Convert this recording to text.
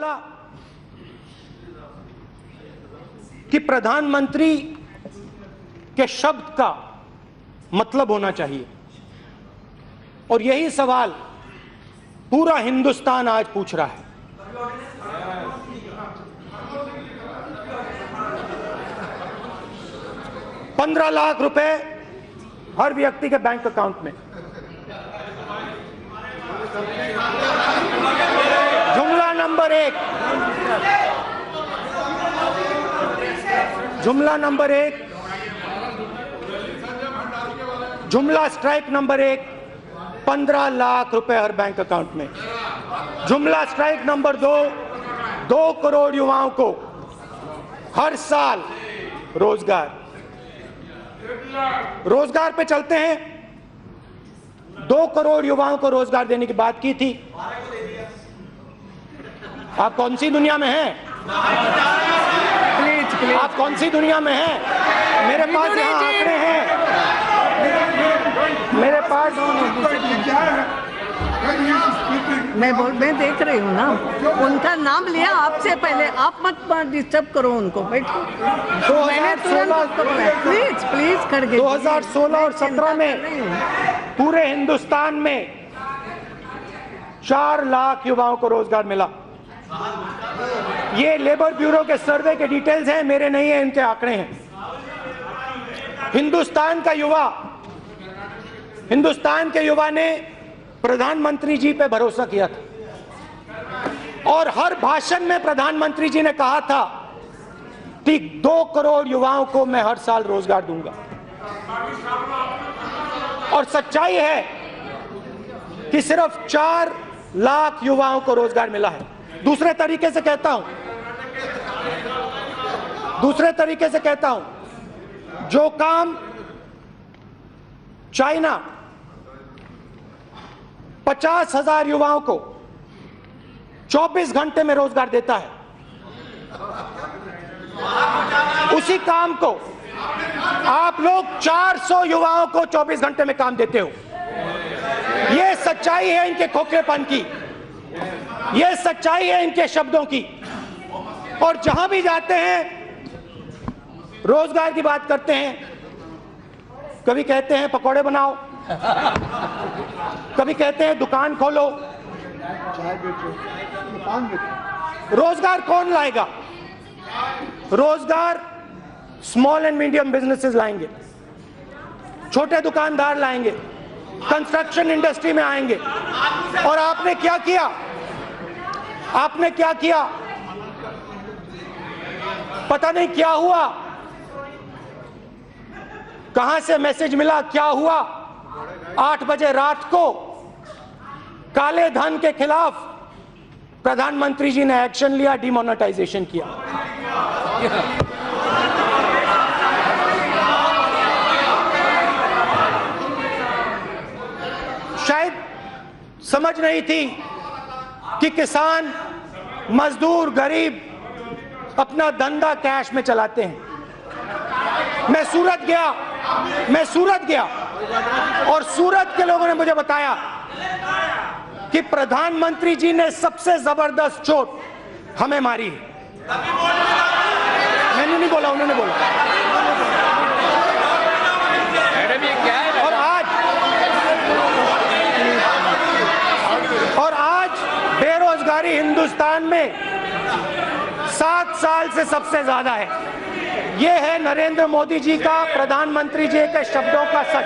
बोला कि प्रधानमंत्री के शब्द का मतलब होना चाहिए, और यही सवाल पूरा हिंदुस्तान आज पूछ रहा है। ₹15 लाख हर व्यक्ति के बैंक अकाउंट में। जुमला नंबर एक, जुमला स्ट्राइक नंबर एक, 15 लाख रुपए हर बैंक अकाउंट में। जुमला स्ट्राइक नंबर दो, 2 करोड़ युवाओं को हर साल रोजगार पे चलते हैं। 2 करोड़ युवाओं को रोजगार देने की बात की थी। आप कौन सी दुनिया में हैं? प्लीज आप कौन सी दुनिया में हैं? मेरे पास यहाँ आंकड़े हैं, मेरे पास। मैं देख रही हूँ ना, उनका नाम लिया आपसे पहले। आप मत डिस्टर्ब करो उनको, बैठो। 2016 करके 2016 और 17 में पूरे हिंदुस्तान में 4 लाख युवाओं को रोजगार मिला। ये लेबर ब्यूरो के सर्वे के डिटेल्स हैं, मेरे नहीं है, इनके आंकड़े हैं। हिंदुस्तान के युवा ने प्रधानमंत्री जी पे भरोसा किया था, और हर भाषण में प्रधानमंत्री जी ने कहा था कि 2 करोड़ युवाओं को मैं हर साल रोजगार दूंगा। और सच्चाई है कि सिर्फ 4 लाख युवाओं को रोजगार मिला है। दूसरे तरीके से कहता हूं, जो काम चाइना 50,000 युवाओं को 24 घंटे में रोजगार देता है, उसी काम को आप लोग 400 युवाओं को 24 घंटे में काम देते हो। यह सच्चाई है इनके खोखलेपन की, यह सच्चाई है इनके शब्दों की। और जहां भी जाते हैं रोजगार की बात करते हैं। कभी कहते हैं पकौड़े बनाओ, कभी कहते हैं दुकान खोलो। रोजगार कौन लाएगा? रोजगार स्मॉल एंड मीडियम बिजनेसेस लाएंगे, छोटे दुकानदार लाएंगे, कंस्ट्रक्शन इंडस्ट्री में आएंगे। और आपने क्या किया? पता नहीं क्या हुआ, कहां से मैसेज मिला, क्या हुआ? 8 बजे रात को काले धन के खिलाफ प्रधानमंत्री जी ने एक्शन लिया, डिमोनेटाइजेशन किया। शायद समझ नहीं थी कि किसान, मजदूर, गरीब अपना धंधा कैश में चलाते हैं। मैं सूरत गया और सूरत के लोगों ने मुझे बताया कि प्रधानमंत्री जी ने सबसे जबरदस्त चोट हमें मारी है। मैंने नहीं बोला, उन्होंने बोला। और आज बेरोजगारी हिंदुस्तान में 7 साल से सबसे ज्यादा है। ये है नरेंद्र मोदी जी का, प्रधानमंत्री जी के शब्दों का सच।